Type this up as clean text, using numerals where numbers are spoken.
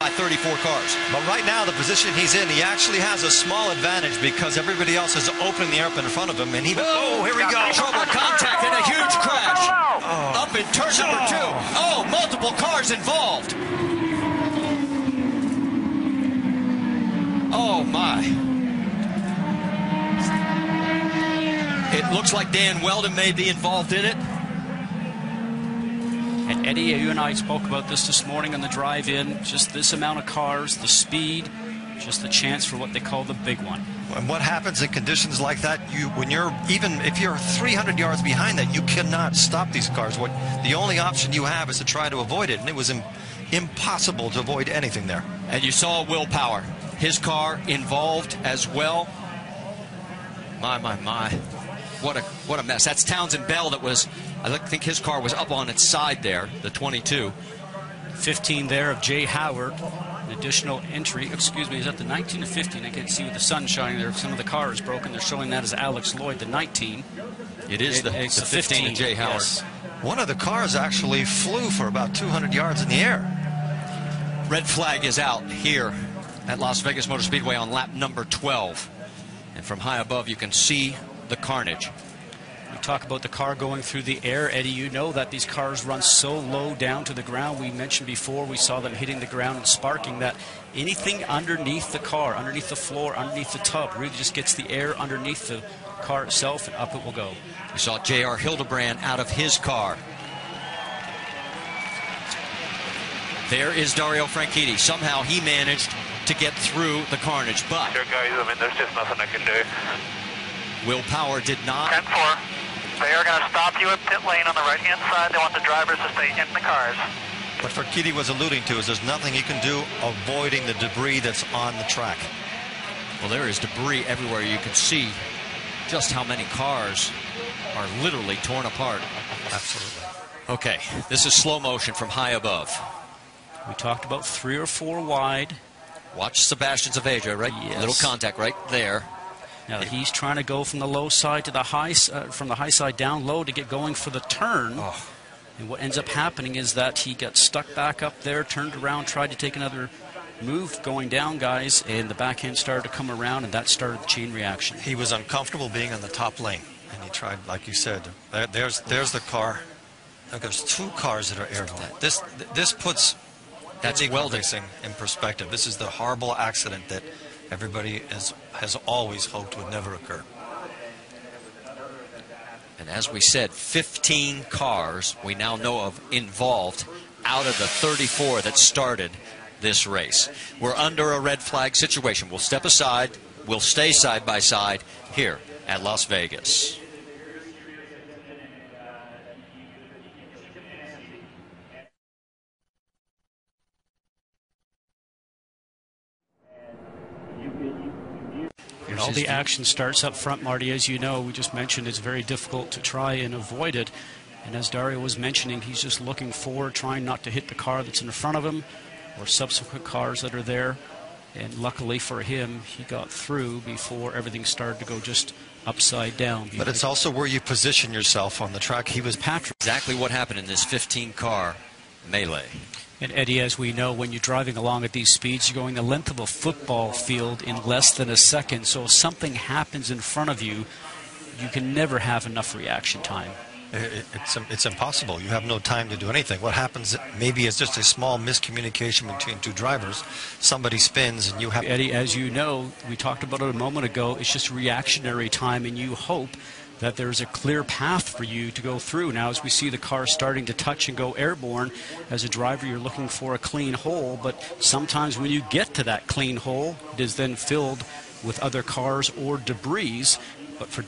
by 34 cars. But right now, the position he's in, he actually has a small advantage because everybody else is opening the air up in front of him. And he, oh, here we go. Trouble, contact, and a huge crash. Up in turn number 2. Oh, multiple cars involved. Oh, my. It looks like Dan Weldon may be involved in it. And Eddie, you and I spoke about this morning on the drive-in. Just this amount of cars, the speed, just the chance for what they call the big one. And what happens in conditions like that, when you're, even if you're 300 yards behind that, you cannot stop these cars. The only option you have is to try to avoid it, and it was impossible to avoid anything there. And you saw Willpower, his car involved as well. My. What a mess. That's Townsend Bell that was, I think his car was up on its side there, the 22. 15 there of Jay Howard. An additional entry, excuse me, is that the 19 or 15? I can't see with the sun shining there. Some of the car is broken. They're showing that as Alex Lloyd, the 19. It is the 15 of Jay Howard. Yes. One of the cars actually flew for about 200 yards in the air. Red flag is out here at Las Vegas Motor Speedway on lap number 12. And from high above, you can see the carnage. We talk about the car going through the air. Eddie, you know that these cars run so low down to the ground. We mentioned before, we saw them hitting the ground and sparking, that anything underneath the car, underneath the floor, underneath the tub, really just gets the air underneath the car itself, and up it will go. We saw J.R. Hildebrand out of his car. There is Dario Franchitti. Somehow he managed to get through the carnage, but Sure, guys, I mean, there's just nothing I can do. Willpower did not. 10-4. They are going to stop you at pit lane on the right-hand side. They want the drivers to stay in the cars. What Franchitti was alluding to is there's nothing he can do avoiding the debris that's on the track. Well, there is debris everywhere. You can see just how many cars are literally torn apart. Absolutely. Okay, this is slow motion from high above. We talked about 3 or 4 wide. Watch Sebastian Zaveja, right? Yes. Little contact right there. Now he's trying to go from the low side to the high, from the high side down low to get going for the turn. Oh. And what ends up happening is that he got stuck back up there, turned around, tried to take another move going down, guys, and the backhand started to come around, and that started the chain reaction. He was uncomfortable being on the top lane, and he tried, like you said, there's the car. Look, there's 2 cars that are airborne. This puts Weldon racing in perspective. This is the horrible accident that everybody has always hoped would never occur. And as we said, 15 cars we now know of involved out of the 34 that started this race. We're under a red flag situation. We'll step aside. We'll stay side by side here at Las Vegas. And all the action starts up front, Marty. As you know, we just mentioned it's very difficult to try and avoid it. And as Dario was mentioning, he's just looking forward, trying not to hit the car that's in front of him or subsequent cars that are there. And luckily for him, he got through before everything started to go just upside down. But it's also where you position yourself on the track. He was Patrick. Exactly what happened in this 15-car melee. And Eddie, as we know, when you're driving along at these speeds, you're going the length of a football field in less than a second. So if something happens in front of you, you can never have enough reaction time. It's impossible. You have no time to do anything. What happens maybe is just a small miscommunication between 2 drivers. Somebody spins and you have... Eddie, as you know, we talked about it a moment ago, it's just reactionary time, and you hope that there's a clear path for you to go through. Now, as we see the car starting to touch and go airborne, as a driver, you're looking for a clean hole, but sometimes when you get to that clean hole, it is then filled with other cars or debris. But for